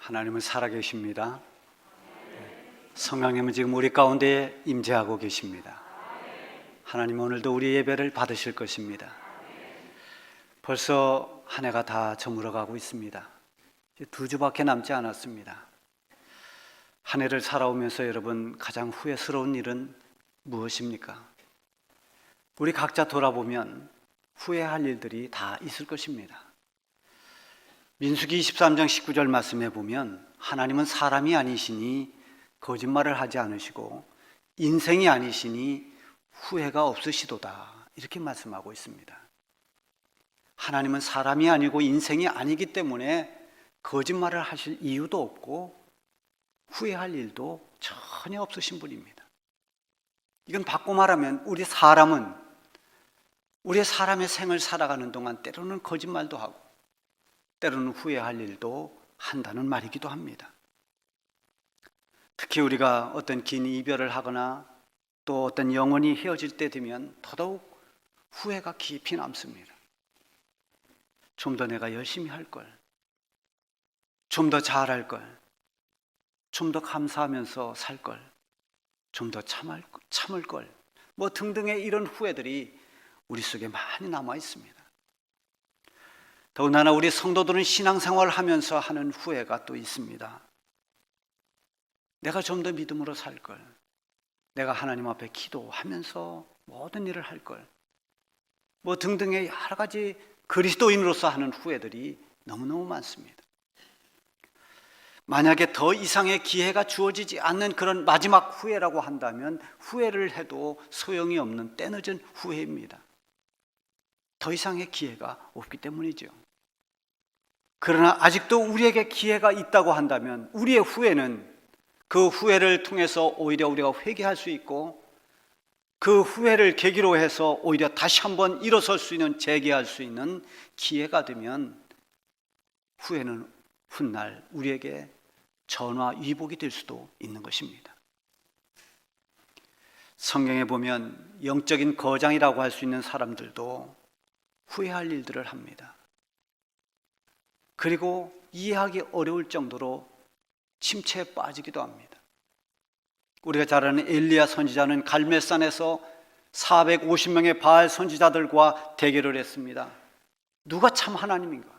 하나님은 살아계십니다. 성령님은 지금 우리 가운데 임재하고 계십니다. 하나님 오늘도 우리 예배를 받으실 것입니다. 벌써 한 해가 다 저물어가고 있습니다. 이제 2주밖에 남지 않았습니다. 한 해를 살아오면서 여러분 가장 후회스러운 일은 무엇입니까? 우리 각자 돌아보면 후회할 일들이 다 있을 것입니다. 민수기 23장 19절 말씀에 보면 하나님은 사람이 아니시니 거짓말을 하지 않으시고 인생이 아니시니 후회가 없으시도다, 이렇게 말씀하고 있습니다. 하나님은 사람이 아니고 인생이 아니기 때문에 거짓말을 하실 이유도 없고 후회할 일도 전혀 없으신 분입니다. 이건 바꿔 말하면 우리의 사람의 생을 살아가는 동안 때로는 거짓말도 하고 때로는 후회할 일도 한다는 말이기도 합니다. 특히 우리가 어떤 긴 이별을 하거나 또 어떤 영원히 헤어질 때 되면 더더욱 후회가 깊이 남습니다. 좀 더 내가 열심히 할 걸, 좀 더 잘할 걸, 좀 더 감사하면서 살 걸, 좀 더 참을 걸, 뭐 등등의 이런 후회들이 우리 속에 많이 남아 있습니다. 더군다나 우리 성도들은 신앙생활을 하면서 하는 후회가 또 있습니다. 내가 좀 더 믿음으로 살 걸, 내가 하나님 앞에 기도하면서 모든 일을 할 걸, 뭐 등등의 여러 가지 그리스도인으로서 하는 후회들이 너무너무 많습니다. 만약에 더 이상의 기회가 주어지지 않는 그런 마지막 후회라고 한다면 후회를 해도 소용이 없는 때늦은 후회입니다. 더 이상의 기회가 없기 때문이죠. 그러나 아직도 우리에게 기회가 있다고 한다면 우리의 후회는 그 후회를 통해서 오히려 우리가 회개할 수 있고 그 후회를 계기로 해서 오히려 다시 한번 일어설 수 있는, 재개할 수 있는 기회가 되면 후회는 훗날 우리에게 전화위복이 될 수도 있는 것입니다. 성경에 보면 영적인 거장이라고 할 수 있는 사람들도 후회할 일들을 합니다. 그리고 이해하기 어려울 정도로 침체에 빠지기도 합니다. 우리가 잘 아는 엘리야 선지자는 갈멜산에서 450명의 바알 선지자들과 대결을 했습니다. 누가 참 하나님인가?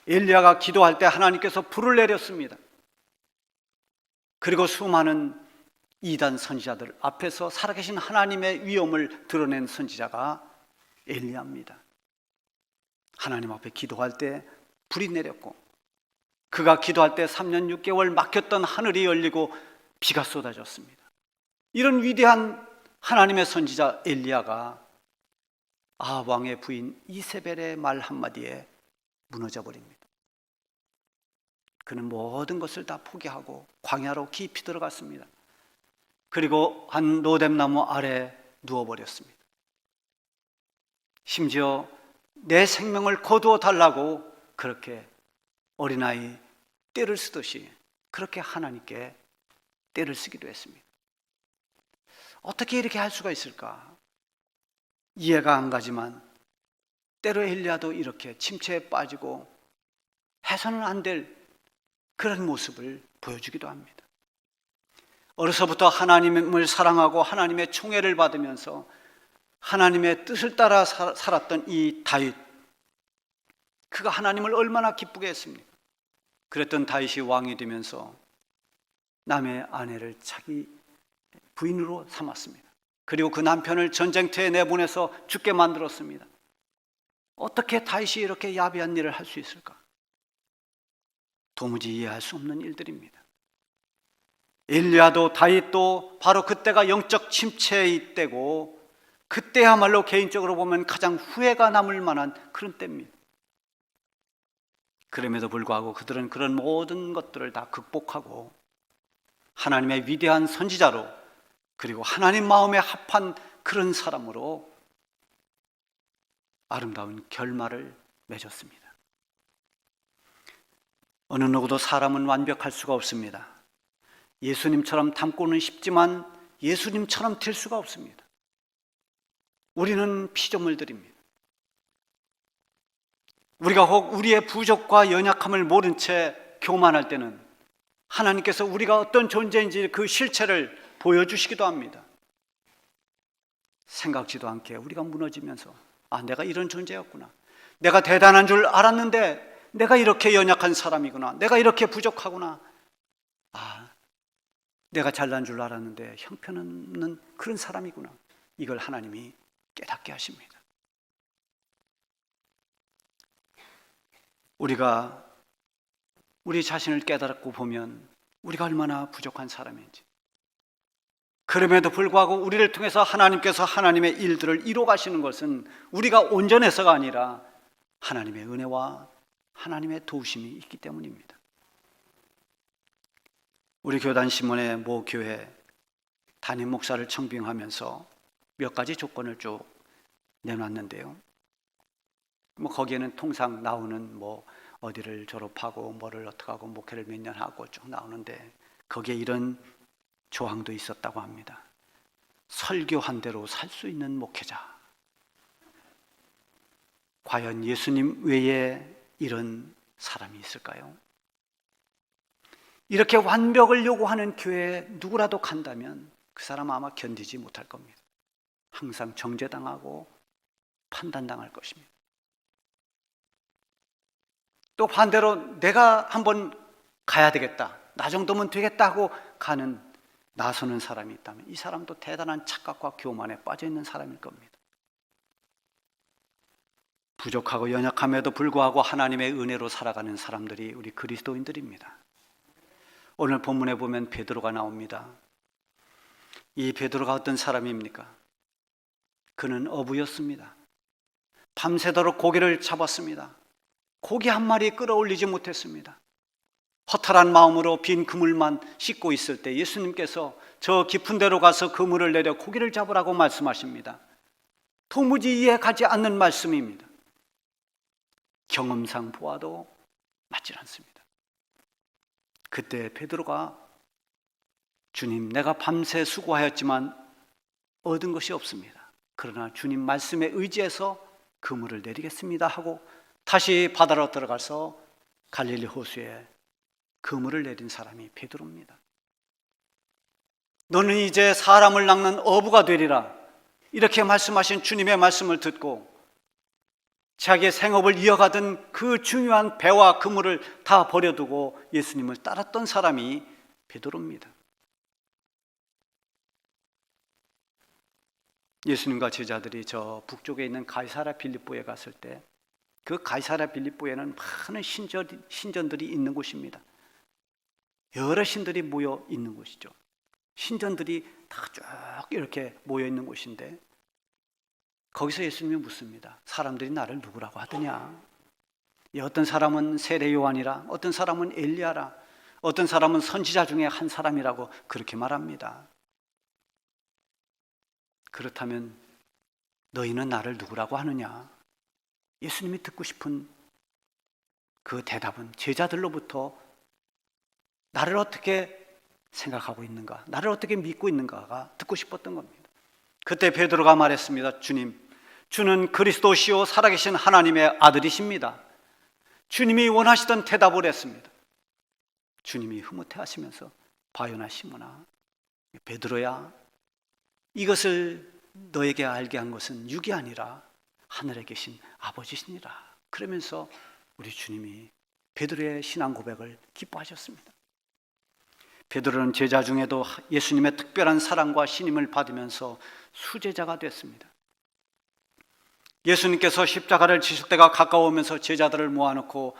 엘리야가 기도할 때 하나님께서 불을 내렸습니다. 그리고 수많은 이단 선지자들 앞에서 살아계신 하나님의 위엄을 드러낸 선지자가 엘리야입니다. 하나님 앞에 기도할 때 불이 내렸고 그가 기도할 때 3년 6개월 막혔던 하늘이 열리고 비가 쏟아졌습니다. 이런 위대한 하나님의 선지자 엘리야가 아합 왕의 부인 이세벨의 말 한마디에 무너져 버립니다. 그는 모든 것을 다 포기하고 광야로 깊이 들어갔습니다. 그리고 한 로뎀나무 아래 누워버렸습니다. 심지어 내 생명을 거두어 달라고 그렇게 어린아이 떼를 쓰듯이 그렇게 하나님께 떼를 쓰기도 했습니다. 어떻게 이렇게 할 수가 있을까? 이해가 안 가지만 때로 엘리야도 이렇게 침체에 빠지고 해서는 안 될 그런 모습을 보여주기도 합니다. 어려서부터 하나님을 사랑하고 하나님의 총애를 받으면서 하나님의 뜻을 따라 살았던 이 다윗, 그가 하나님을 얼마나 기쁘게 했습니까? 그랬던 다윗이 왕이 되면서 남의 아내를 자기 부인으로 삼았습니다. 그리고 그 남편을 전쟁터에 내보내서 죽게 만들었습니다. 어떻게 다윗이 이렇게 야비한 일을 할 수 있을까? 도무지 이해할 수 없는 일들입니다. 엘리야도 다윗도 바로 그때가 영적 침체의 때고 그때야말로 개인적으로 보면 가장 후회가 남을 만한 그런 때입니다. 그럼에도 불구하고 그들은 그런 모든 것들을 다 극복하고 하나님의 위대한 선지자로 그리고 하나님 마음에 합한 그런 사람으로 아름다운 결말을 맺었습니다. 어느 누구도 사람은 완벽할 수가 없습니다. 예수님처럼 닮고는 싶지만 예수님처럼 될 수가 없습니다. 우리는 피조물들입니다. 우리가 혹 우리의 부족과 연약함을 모른 채 교만할 때는 하나님께서 우리가 어떤 존재인지 그 실체를 보여주시기도 합니다. 생각지도 않게 우리가 무너지면서 내가 이런 존재였구나. 내가 대단한 줄 알았는데 내가 이렇게 연약한 사람이구나. 내가 이렇게 부족하구나. 내가 잘난 줄 알았는데 형편없는 그런 사람이구나. 이걸 하나님이 깨닫게 하십니다. 우리가 우리 자신을 깨닫고 보면 우리가 얼마나 부족한 사람인지, 그럼에도 불구하고 우리를 통해서 하나님께서 하나님의 일들을 이루어 가시는 것은 우리가 온전해서가 아니라 하나님의 은혜와 하나님의 도우심이 있기 때문입니다. 우리 교단 신문의 모 교회 담임 목사를 청빙하면서 몇 가지 조건을 쭉 내놨는데요. 거기에는 통상 나오는 어디를 졸업하고 뭐를 어떻게 하고 목회를 몇 년 하고 쭉 나오는데 거기에 이런 조항도 있었다고 합니다. 설교한 대로 살 수 있는 목회자. 과연 예수님 외에 이런 사람이 있을까요? 이렇게 완벽을 요구하는 교회에 누구라도 간다면 그 사람 아마 견디지 못할 겁니다. 항상 정죄당하고 판단당할 것입니다. 또 반대로 내가 한번 가야 되겠다, 나 정도면 되겠다 하고 가는 나서는 사람이 있다면 이 사람도 대단한 착각과 교만에 빠져 있는 사람일 겁니다. 부족하고 연약함에도 불구하고 하나님의 은혜로 살아가는 사람들이 우리 그리스도인들입니다. 오늘 본문에 보면 베드로가 나옵니다. 이 베드로가 어떤 사람입니까? 그는 어부였습니다. 밤새도록 고기를 잡았습니다. 고기 한 마리 끌어올리지 못했습니다. 허탈한 마음으로 빈 그물만 씻고 있을 때 예수님께서 저 깊은 데로 가서 그물을 내려 고기를 잡으라고 말씀하십니다. 도무지 이해가지 않는 말씀입니다. 경험상 보아도 맞질 않습니다. 그때 베드로가 주님, 내가 밤새 수고하였지만 얻은 것이 없습니다. 그러나 주님 말씀에 의지해서 그물을 내리겠습니다 하고 다시 바다로 들어가서 갈릴리 호수에 그물을 내린 사람이 베드로입니다. 너는 이제 사람을 낚는 어부가 되리라, 이렇게 말씀하신 주님의 말씀을 듣고 자기의 생업을 이어가던 그 중요한 배와 그물을 다 버려두고 예수님을 따랐던 사람이 베드로입니다. 예수님과 제자들이 저 북쪽에 있는 가이사랴 빌립보에 갔을 때 그 가이사랴 빌립보에는 많은 신전들이 있는 곳입니다. 여러 신들이 모여 있는 곳이죠. 신전들이 다 쭉 이렇게 모여 있는 곳인데 거기서 예수님이 묻습니다. 사람들이 나를 누구라고 하더냐? 어떤 사람은 세례 요한이라, 어떤 사람은 엘리야라, 어떤 사람은 선지자 중에 한 사람이라고 그렇게 말합니다. 그렇다면 너희는 나를 누구라고 하느냐? 예수님이 듣고 싶은 그 대답은 제자들로부터 나를 어떻게 생각하고 있는가, 나를 어떻게 믿고 있는가가 듣고 싶었던 겁니다. 그때 베드로가 말했습니다. 주는 그리스도시요 살아계신 하나님의 아들이십니다. 주님이 원하시던 대답을 했습니다. 주님이 흐뭇해하시면서 바요나 시몬아, 베드로야, 이것을 너에게 알게 한 것은 육이 아니라 하늘에 계신 아버지시니라. 그러면서 우리 주님이 베드로의 신앙 고백을 기뻐하셨습니다. 베드로는 제자 중에도 예수님의 특별한 사랑과 신임을 받으면서 수제자가 됐습니다. 예수님께서 십자가를 지실 때가 가까워오면서 제자들을 모아놓고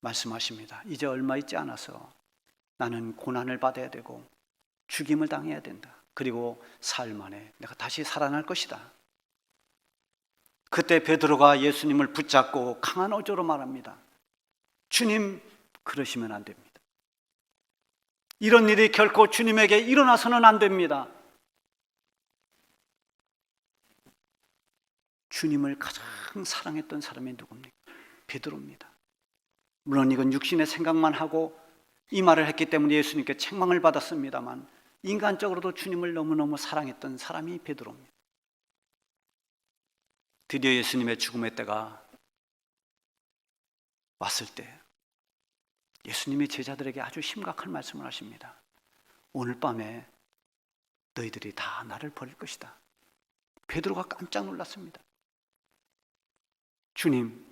말씀하십니다. 이제 얼마 있지 않아서 나는 고난을 받아야 되고 죽임을 당해야 된다. 그리고 사흘 만에 내가 다시 살아날 것이다. 그때 베드로가 예수님을 붙잡고 강한 어조로 말합니다. 주님, 그러시면 안 됩니다. 이런 일이 결코 주님에게 일어나서는 안 됩니다. 주님을 가장 사랑했던 사람이 누굽니까? 베드로입니다. 물론 이건 육신의 생각만 하고 이 말을 했기 때문에 예수님께 책망을 받았습니다만 인간적으로도 주님을 너무너무 사랑했던 사람이 베드로입니다. 드디어 예수님의 죽음의 때가 왔을 때 예수님이 제자들에게 아주 심각한 말씀을 하십니다. 오늘 밤에 너희들이 다 나를 버릴 것이다. 베드로가 깜짝 놀랐습니다. 주님,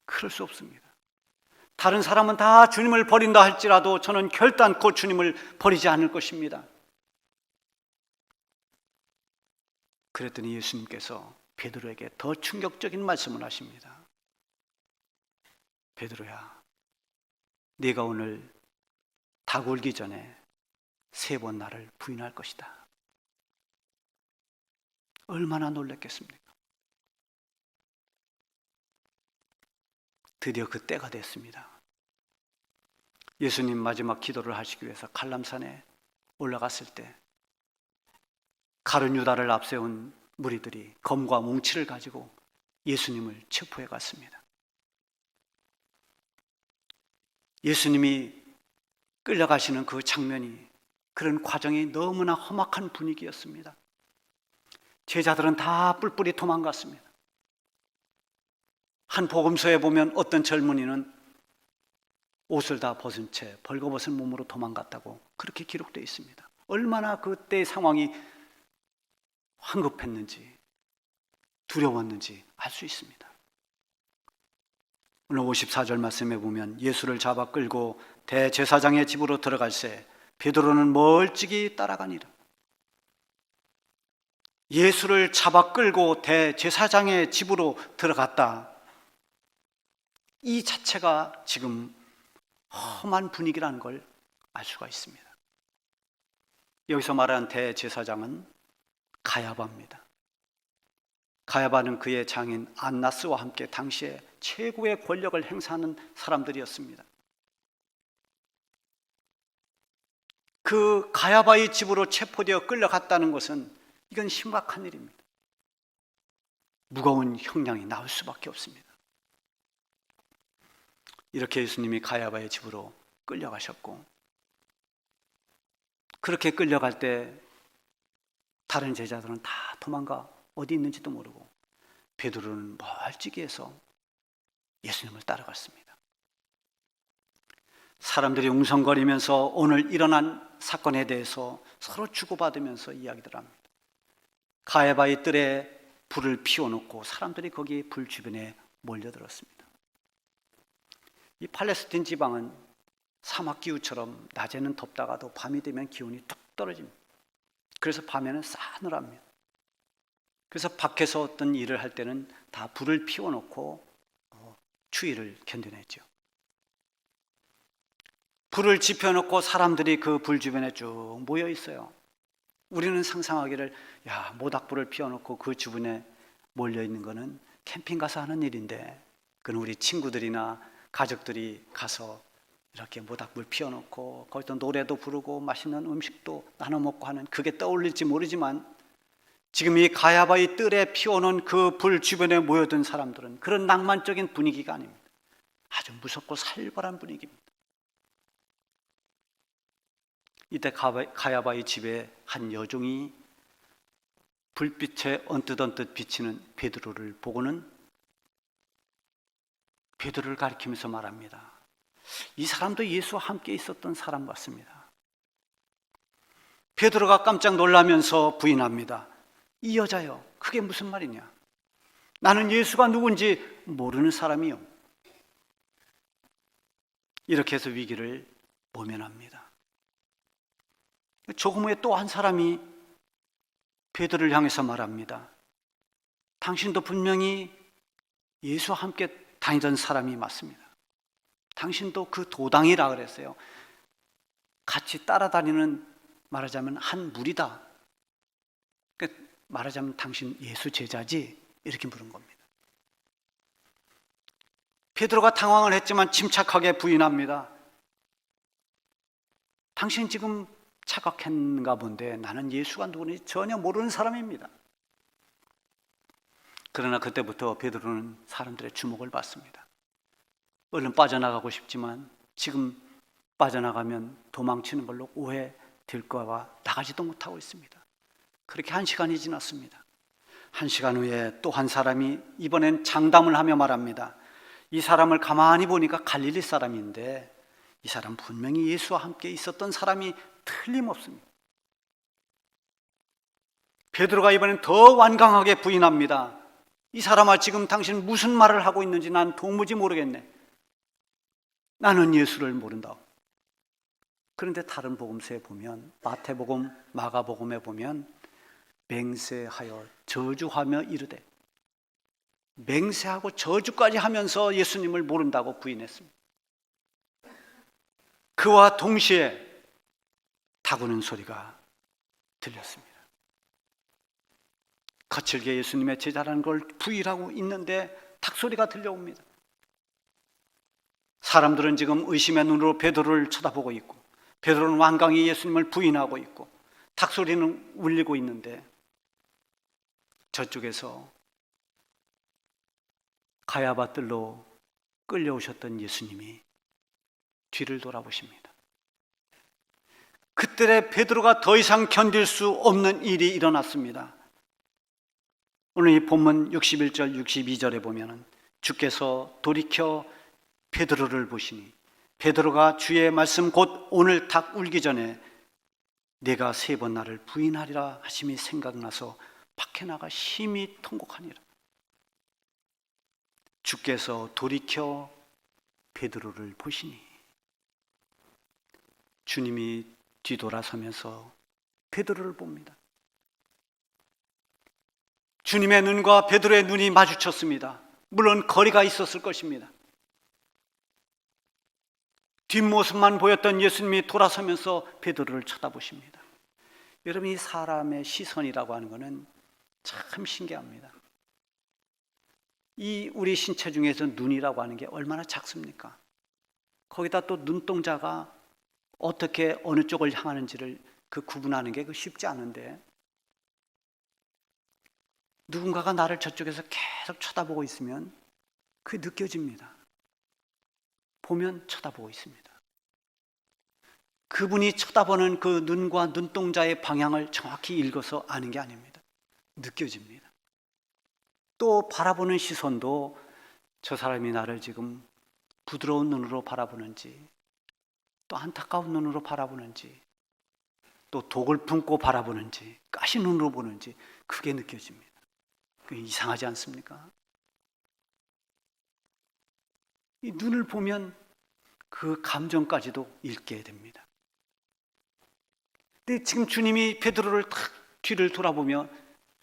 그럴 수 없습니다. 다른 사람은 다 주님을 버린다 할지라도 저는 결단코 주님을 버리지 않을 것입니다. 그랬더니 예수님께서 베드로에게 더 충격적인 말씀을 하십니다. 베드로야, 네가 오늘 닭 울기 전에 3번 나를 부인할 것이다. 얼마나 놀랐겠습니까? 드디어 그 때가 됐습니다. 예수님 마지막 기도를 하시기 위해서 갈람산에 올라갔을 때 가룟 유다를 앞세운 무리들이 검과 뭉치를 가지고 예수님을 체포해 갔습니다. 예수님이 끌려가시는 그 장면이, 그런 과정이 너무나 험악한 분위기였습니다. 제자들은 다 뿔뿔이 도망갔습니다. 한 복음서에 보면 어떤 젊은이는 옷을 다 벗은 채 벌거벗은 몸으로 도망갔다고 그렇게 기록되어 있습니다. 얼마나 그때의 상황이 황급했는지 두려웠는지 알 수 있습니다. 오늘 54절 말씀에 보면 예수를 잡아 끌고 대제사장의 집으로 들어갈새 베드로는 멀찍이 따라가니라. 예수를 잡아 끌고 대제사장의 집으로 들어갔다. 이 자체가 지금 험한 분위기라는 걸 알 수가 있습니다. 여기서 말하는 대제사장은 가야바입니다. 가야바는 그의 장인 안나스와 함께 당시에 최고의 권력을 행사하는 사람들이었습니다. 그 가야바의 집으로 체포되어 끌려갔다는 것은 이건 심각한 일입니다. 무거운 형량이 나올 수밖에 없습니다. 이렇게 예수님이 가야바의 집으로 끌려가셨고, 그렇게 끌려갈 때 다른 제자들은 다 도망가 어디 있는지도 모르고 베드로는 멀찍이 해서 예수님을 따라갔습니다. 사람들이 웅성거리면서 오늘 일어난 사건에 대해서 서로 주고받으면서 이야기들 합니다. 가야바의 뜰에 불을 피워놓고 사람들이 거기 불 주변에 몰려들었습니다. 이 팔레스틴 지방은 사막기후처럼 낮에는 덥다가도 밤이 되면 기온이 뚝 떨어집니다. 그래서 밤에는 싸늘합니다. 그래서 밖에서 어떤 일을 할 때는 다 불을 피워놓고 추위를 견뎌냈죠. 불을 지펴놓고 사람들이 그 불 주변에 쭉 모여 있어요. 우리는 상상하기를, 야, 모닥불을 피워놓고 그 주변에 몰려 있는 거는 캠핑 가서 하는 일인데, 그건 우리 친구들이나 가족들이 가서 이렇게 모닥불 피워놓고 거기서 노래도 부르고 맛있는 음식도 나눠 먹고 하는, 그게 떠올릴지 모르지만 지금 이 가야바의 뜰에 피워놓은 그 불 주변에 모여든 사람들은 그런 낭만적인 분위기가 아닙니다. 아주 무섭고 살벌한 분위기입니다. 이때 가야바의 집에 한 여종이 불빛에 언뜻 비치는 베드로를 보고는 베드로를 가리키면서 말합니다. 이 사람도 예수와 함께 있었던 사람 같습니다. 베드로가 깜짝 놀라면서 부인합니다. 이 여자요, 그게 무슨 말이냐? 나는 예수가 누군지 모르는 사람이요. 이렇게 해서 위기를 모면합니다. 조금 후에 또 한 사람이 베드로를 향해서 말합니다. 당신도 분명히 예수와 함께 다니던 사람이 맞습니다. 당신도 그 도당이라 그랬어요. 같이 따라다니는, 말하자면 한 무리다. 그러니까 말하자면 당신 예수 제자지? 이렇게 물은 겁니다. 베드로가 당황을 했지만 침착하게 부인합니다. 당신 지금 착각했는가 본데 나는 예수가 누구인지 전혀 모르는 사람입니다. 그러나 그때부터 베드로는 사람들의 주목을 받습니다. 얼른 빠져나가고 싶지만 지금 빠져나가면 도망치는 걸로 오해될까 봐 나가지도 못하고 있습니다. 그렇게 1시간이 지났습니다. 1시간 후에 또 한 사람이 이번엔 장담을 하며 말합니다. 이 사람을 가만히 보니까 갈릴리 사람인데 이 사람 분명히 예수와 함께 있었던 사람이 틀림없습니다. 베드로가 이번엔 더 완강하게 부인합니다. 이 사람아, 지금 당신 무슨 말을 하고 있는지 난 도무지 모르겠네. 나는 예수를 모른다. 그런데 다른 복음서에 보면, 마태복음, 마가복음에 보면 맹세하여 저주하며 이르되, 맹세하고 저주까지 하면서 예수님을 모른다고 부인했습니다. 그와 동시에 다구는 소리가 들렸습니다. 거칠게 예수님의 제자라는 걸 부인하고 있는데 닭소리가 들려옵니다. 사람들은 지금 의심의 눈으로 베드로를 쳐다보고 있고, 베드로는 완강히 예수님을 부인하고 있고, 닭소리는 울리고 있는데 저쪽에서 가야바 뜰로 끌려오셨던 예수님이 뒤를 돌아보십니다. 그때 베드로가 더 이상 견딜 수 없는 일이 일어났습니다. 오늘 이 본문 61절 62절에 보면 주께서 돌이켜 베드로를 보시니 베드로가 주의 말씀 곧 오늘 닭 울기 전에 내가 3번 나를 부인하리라 하심이 생각나서 밖에 나가 심히 통곡하니라. 주께서 돌이켜 베드로를 보시니, 주님이 뒤돌아서면서 베드로를 봅니다. 주님의 눈과 베드로의 눈이 마주쳤습니다. 물론 거리가 있었을 것입니다. 뒷모습만 보였던 예수님이 돌아서면서 베드로를 쳐다보십니다. 여러분, 이 사람의 시선이라고 하는 것은 참 신기합니다. 이 우리 신체 중에서 눈이라고 하는 게 얼마나 작습니까? 거기다 또 눈동자가 어떻게 어느 쪽을 향하는지를 그 구분하는 게 쉽지 않은데, 누군가가 나를 저쪽에서 계속 쳐다보고 있으면 그게 느껴집니다. 보면 쳐다보고 있습니다. 그분이 쳐다보는 그 눈과 눈동자의 방향을 정확히 읽어서 아는 게 아닙니다. 느껴집니다. 또 바라보는 시선도 저 사람이 나를 지금 부드러운 눈으로 바라보는지, 또 안타까운 눈으로 바라보는지, 또 독을 품고 바라보는지, 가시 눈으로 보는지 그게 느껴집니다. 그게 이상하지 않습니까? 이 눈을 보면 그 감정까지도 읽게 됩니다. 근데 지금 주님이 베드로를 탁 뒤를 돌아보며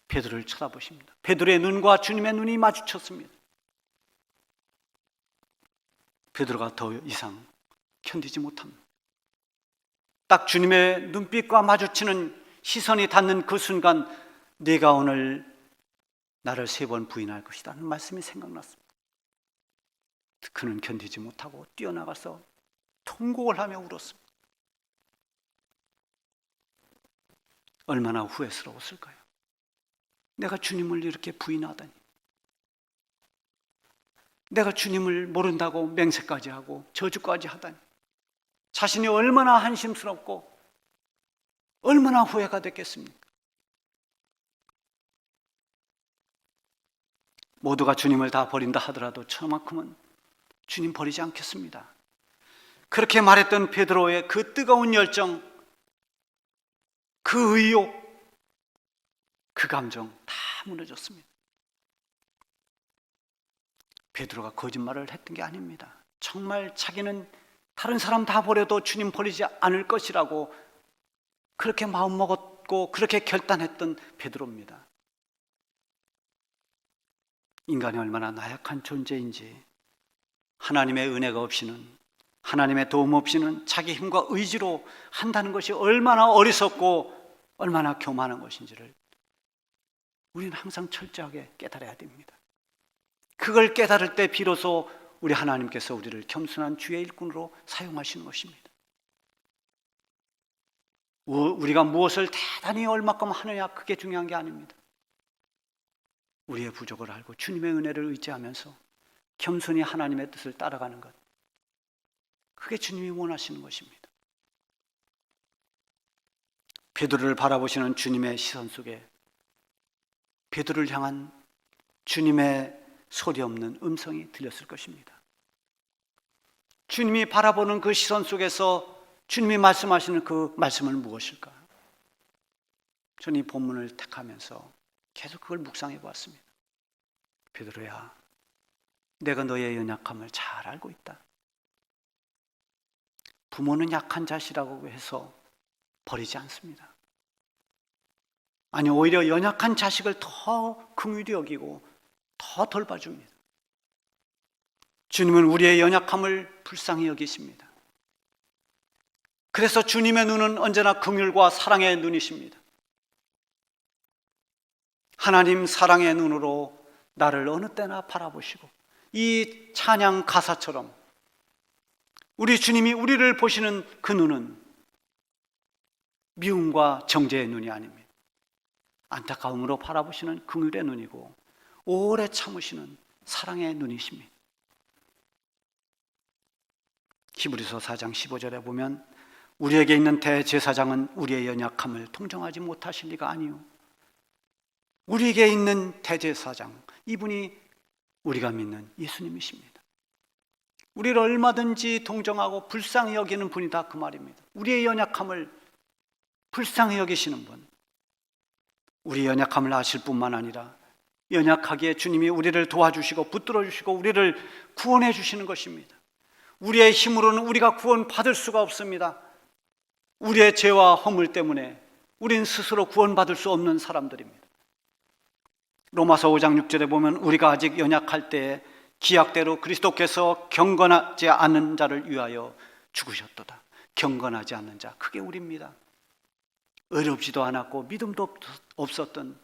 베드로를 쳐다보십니다. 베드로의 눈과 주님의 눈이 마주쳤습니다. 베드로가 더 이상 견디지 못합니다. 딱 주님의 눈빛과 마주치는 시선이 닿는 그 순간, 네가 오늘 나를 3번 부인할 것이다 하는 말씀이 생각났습니다. 그는 견디지 못하고 뛰어나가서 통곡을 하며 울었습니다. 얼마나 후회스러웠을까요? 내가 주님을 이렇게 부인하다니, 내가 주님을 모른다고 맹세까지 하고 저주까지 하다니, 자신이 얼마나 한심스럽고 얼마나 후회가 됐겠습니까? 모두가 주님을 다 버린다 하더라도 저만큼은 주님 버리지 않겠습니다. 그렇게 말했던 베드로의 그 뜨거운 열정, 그 의욕, 그 감정 다 무너졌습니다. 베드로가 거짓말을 했던 게 아닙니다. 정말 자기는 다른 사람 다 버려도 주님 버리지 않을 것이라고 그렇게 마음먹었고 그렇게 결단했던 베드로입니다. 인간이 얼마나 나약한 존재인지, 하나님의 은혜가 없이는, 하나님의 도움 없이는 자기 힘과 의지로 한다는 것이 얼마나 어리석고 얼마나 교만한 것인지를 우리는 항상 철저하게 깨달아야 됩니다. 그걸 깨달을 때 비로소 우리 하나님께서 우리를 겸손한 주의 일꾼으로 사용하시는 것입니다. 우리가 무엇을 대단히 얼마큼 하느냐, 그게 중요한 게 아닙니다. 우리의 부족을 알고 주님의 은혜를 의지하면서 겸손히 하나님의 뜻을 따라가는 것, 그게 주님이 원하시는 것입니다. 베드로를 바라보시는 주님의 시선 속에 베드로를 향한 주님의 소리 없는 음성이 들렸을 것입니다. 주님이 바라보는 그 시선 속에서 주님이 말씀하시는 그 말씀은 무엇일까? 저는 이 본문을 택하면서 계속 그걸 묵상해 보았습니다. 베드로야, 내가 너의 연약함을 잘 알고 있다. 부모는 약한 자식이라고 해서 버리지 않습니다. 아니, 오히려 연약한 자식을 더 긍휼히 여기고 더 돌봐줍니다. 주님은 우리의 연약함을 불쌍히 여기십니다. 그래서 주님의 눈은 언제나 긍휼과 사랑의 눈이십니다. 하나님 사랑의 눈으로 나를 어느 때나 바라보시고, 이 찬양 가사처럼 우리 주님이 우리를 보시는 그 눈은 미움과 정죄의 눈이 아닙니다. 안타까움으로 바라보시는 긍휼의 눈이고 오래 참으시는 사랑의 눈이십니다. 히브리서 4장 15절에 보면 우리에게 있는 대제사장은 우리의 연약함을 통정하지 못하실 리가 아니요, 우리에게 있는 대제사장, 이분이 우리가 믿는 예수님이십니다. 우리를 얼마든지 동정하고 불쌍히 여기는 분이다, 그 말입니다. 우리의 연약함을 불쌍히 여기시는 분, 우리 연약함을 아실 뿐만 아니라 연약하기에 주님이 우리를 도와주시고 붙들어 주시고 우리를 구원해 주시는 것입니다. 우리의 힘으로는 우리가 구원받을 수가 없습니다. 우리의 죄와 허물 때문에 우린 스스로 구원받을 수 없는 사람들입니다. 로마서 5장 6절에 보면 우리가 아직 연약할 때에 기약대로 그리스도께서 경건하지 않은 자를 위하여 죽으셨도다. 경건하지 않는 자, 그게 우리입니다. 의롭지도 않았고 믿음도 없었던,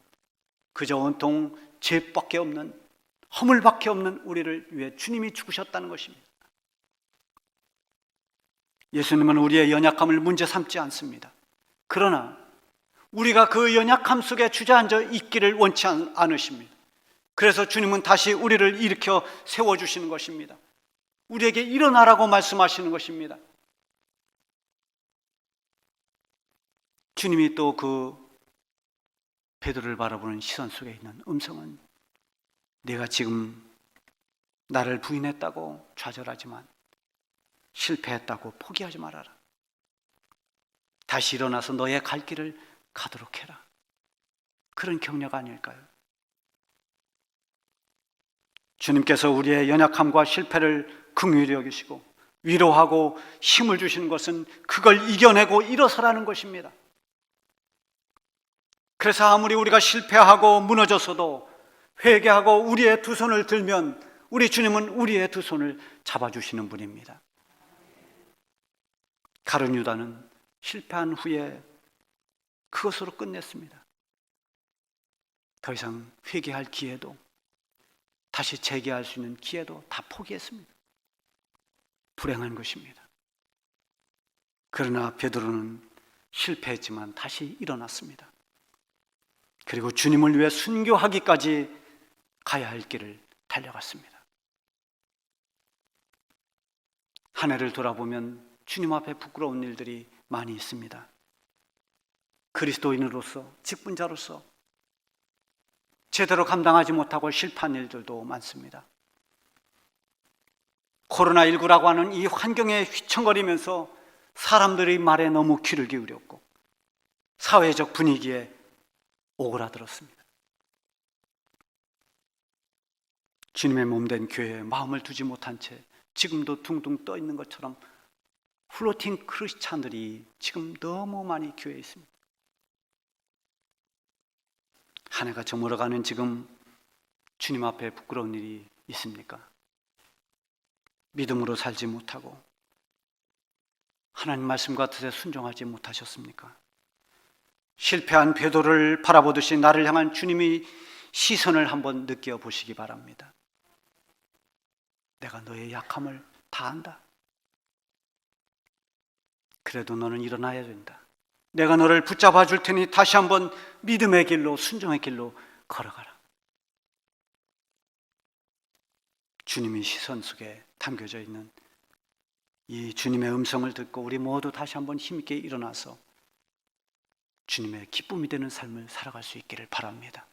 그저 온통 죄밖에 없는, 허물밖에 없는 우리를 위해 주님이 죽으셨다는 것입니다. 예수님은 우리의 연약함을 문제 삼지 않습니다. 그러나 우리가 그 연약함 속에 주저앉아 있기를 원치 않으십니다. 그래서 주님은 다시 우리를 일으켜 세워주시는 것입니다. 우리에게 일어나라고 말씀하시는 것입니다. 주님이 또 그 베드로를 바라보는 시선 속에 있는 음성은, 네가 지금 나를 부인했다고 좌절하지만, 실패했다고 포기하지 말아라. 다시 일어나서 너의 갈 길을 가도록 해라. 그런 격려가 아닐까요? 주님께서 우리의 연약함과 실패를 긍휼히 여기시고 위로하고 힘을 주시는 것은 그걸 이겨내고 일어서라는 것입니다. 그래서 아무리 우리가 실패하고 무너졌어도 회개하고 우리의 두 손을 들면 우리 주님은 우리의 두 손을 잡아주시는 분입니다. 가룟 유다는 실패한 후에 그것으로 끝냈습니다. 더 이상 회개할 기회도, 다시 재개할 수 있는 기회도 다 포기했습니다. 불행한 것입니다. 그러나 베드로는 실패했지만 다시 일어났습니다. 그리고 주님을 위해 순교하기까지 가야 할 길을 달려갔습니다. 한 해를 돌아보면 주님 앞에 부끄러운 일들이 많이 있습니다. 그리스도인으로서, 직분자로서 제대로 감당하지 못하고 실패한 일들도 많습니다. 코로나19라고 하는 이 환경에 휘청거리면서 사람들의 말에 너무 귀를 기울였고 사회적 분위기에 오그라들었습니다. 주님의 몸된 교회에 마음을 두지 못한 채 지금도 둥둥 떠 있는 것처럼 플로팅 크리스찬들이 지금 너무 많이 교회에 있습니다. 한 해가 저물어가는 지금 주님 앞에 부끄러운 일이 있습니까? 믿음으로 살지 못하고 하나님 말씀과 뜻에 순종하지 못하셨습니까? 실패한 베드로를 바라보듯이 나를 향한 주님의 시선을 한번 느껴보시기 바랍니다. 내가 너의 약함을 다 안다. 그래도 너는 일어나야 된다. 내가 너를 붙잡아 줄 테니 다시 한번 믿음의 길로, 순종의 길로 걸어가라. 주님의 시선 속에 담겨져 있는 이 주님의 음성을 듣고 우리 모두 다시 한번 힘있게 일어나서 주님의 기쁨이 되는 삶을 살아갈 수 있기를 바랍니다.